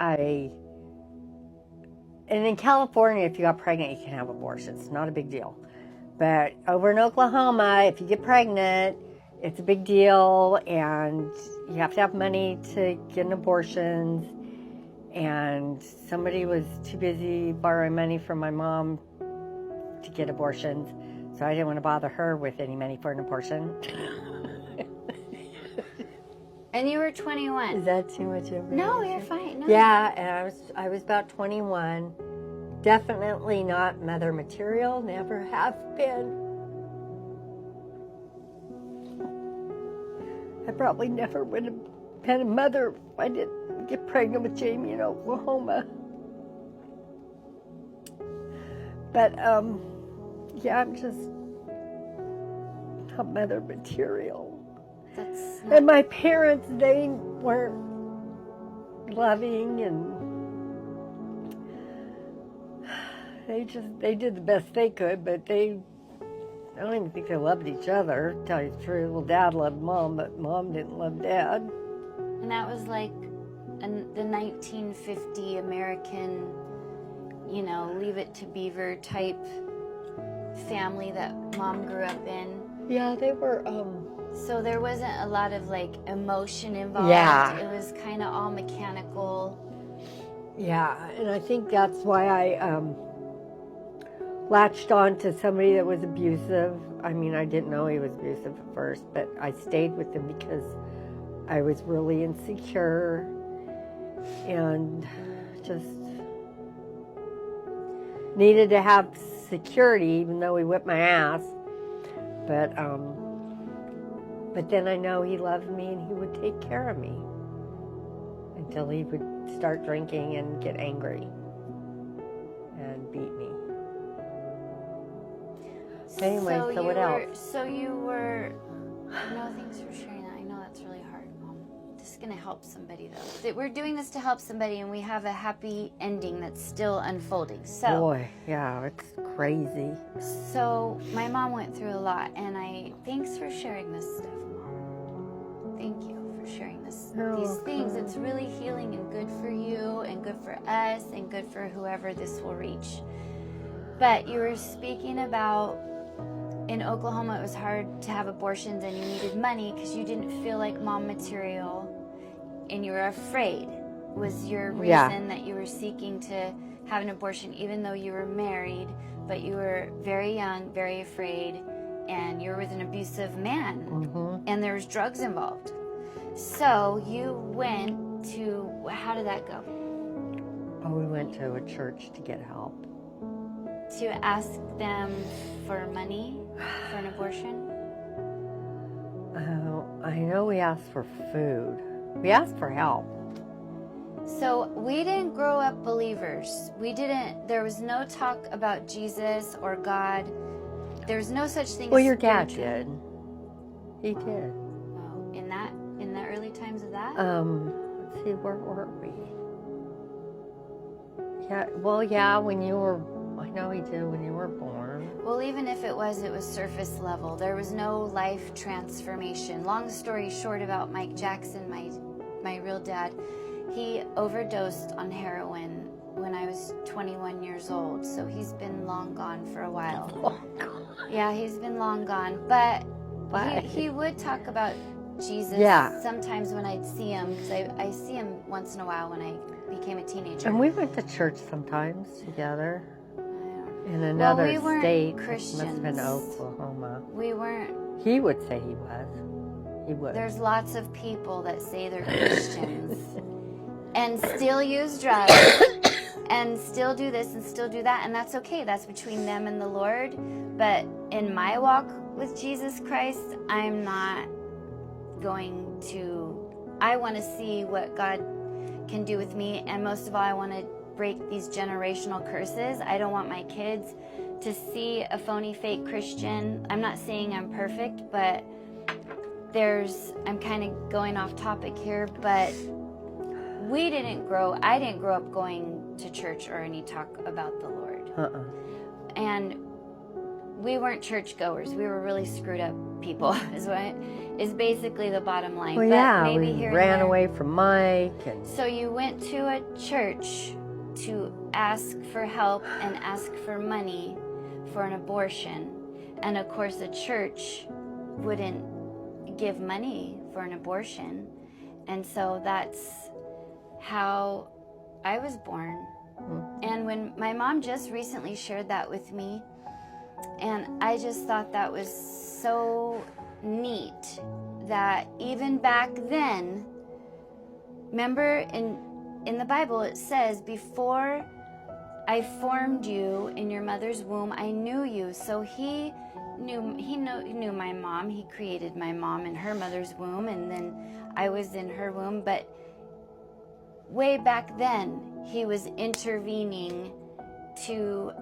and in California, if you got pregnant, you can have abortions. It's not a big deal. But over in Oklahoma, if you get pregnant, it's a big deal, and you have to have money to get an abortion. And somebody was too busy borrowing money from my mom to get abortions, so I didn't want to bother her with any money for an abortion. And you were 21. Is that too much information? No, you're fine. No. Yeah, and I was about 21. Definitely not mother material. Never have been. I probably never would have been a mother if I didn't get pregnant with Jamie in Oklahoma. But yeah, I'm just not mother material. And my parents, they weren't loving, and they did the best they could, but I don't even think they loved each other, to tell you the truth. Well, Dad loved Mom, but Mom didn't love Dad. And that was like the 1950 American, Leave It to Beaver type family that Mom grew up in. Yeah, they were, So there wasn't a lot of emotion involved. Yeah. It was kind of all mechanical. Yeah, and I think that's why I latched on to somebody that was abusive. I mean, I didn't know he was abusive at first, but I stayed with him because I was really insecure and just needed to have security, even though he whipped my ass. But then I know he loved me and he would take care of me until he would start drinking and get angry and beat me. Anyway, so what else? So you were, thanks for sharing that. I know that's really hard, Mom. This is going to help somebody, though. We're doing this to help somebody, and we have a happy ending that's still unfolding. So, boy, yeah, it's crazy. So my mom went through a lot, and thanks for sharing this stuff, Mom. Thank you for sharing these things. It's really healing and good for you, and good for us, and good for whoever this will reach. But you were speaking about, in Oklahoma, it was hard to have abortions and you needed money because you didn't feel like mom material and you were afraid was your reason that you were seeking to have an abortion, even though you were married, but you were very young, very afraid, and you were with an abusive man, and there was drugs involved. So you went to, how did that go? Oh, we went to a church to get help. To ask them for money for an abortion? I know we asked for food. We asked for help. So we didn't grow up believers. There was no talk about Jesus or God. There was no such thing as... Well, your dad did. He did. Oh, in the early times of that? Let's see, where were we? Yeah, when you were... I know he did when you were born. Well, even if it was surface level. There was no life transformation. Long story short about Mike Jackson, my real dad, he overdosed on heroin when I was 21 years old. So he's been long gone for a while. Oh, God. Yeah, he's been long gone. But he would talk about Jesus sometimes when I'd see him, because I see him once in a while when I became a teenager. And we went to church sometimes together. In another state. Christians. Must have been Oklahoma. We weren't. He would say he was. He would. There's lots of people that say they're Christians and still use drugs and still do this and still do that, and that's okay. That's between them and the Lord. But in my walk with Jesus Christ, I'm not going to... I want to see what God can do with me, and most of all, I want to break these generational curses. I don't want my kids to see a phony, fake Christian. I'm not saying I'm perfect, but I'm kind of going off topic here, but I didn't grow up going to church or any talk about the Lord. And we weren't churchgoers. We were really screwed up people is basically the bottom line. Well, But yeah, maybe we here and ran there. away from Mike, and So you went to a church to ask for help and ask for money for an abortion. And of course, the church wouldn't give money for an abortion. And so that's how I was born. And when my mom just recently shared that with me, and I just thought that was so neat that even back then, remember in the Bible it says, before I formed you in your mother's womb, I knew you. So he knew my mom. He created my mom in her mother's womb, and then I was in her womb. But way back then, he was intervening to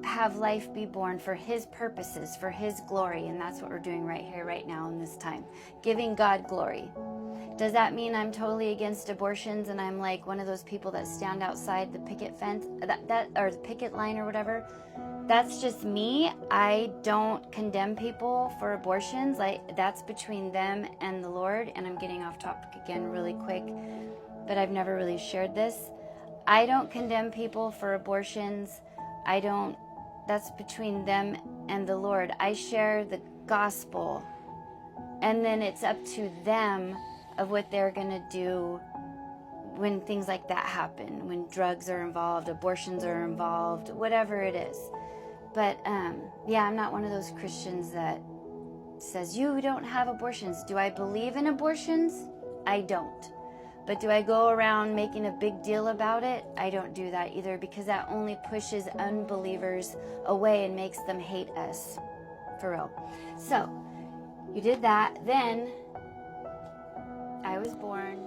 have life be born for his purposes, for his glory. And that's what we're doing right here, right now, in this time, giving God glory. Does that mean I'm totally against abortions and I'm like one of those people that stand outside the picket fence, or the picket line or whatever? That's just me. I don't condemn people for abortions. That's between them and the Lord. And I'm getting off topic again really quick, but I've never really shared this. I don't condemn people for abortions. That's between them and the Lord. I share the gospel, and then it's up to them of what they're going to do when things like that happen, when drugs are involved, abortions are involved, whatever it is. But yeah, I'm not one of those Christians that says, you don't have abortions. Do I believe in abortions? I don't. But do I go around making a big deal about it? I don't do that either, because that only pushes unbelievers away and makes them hate us, for real. So, you did that. Then, I was born.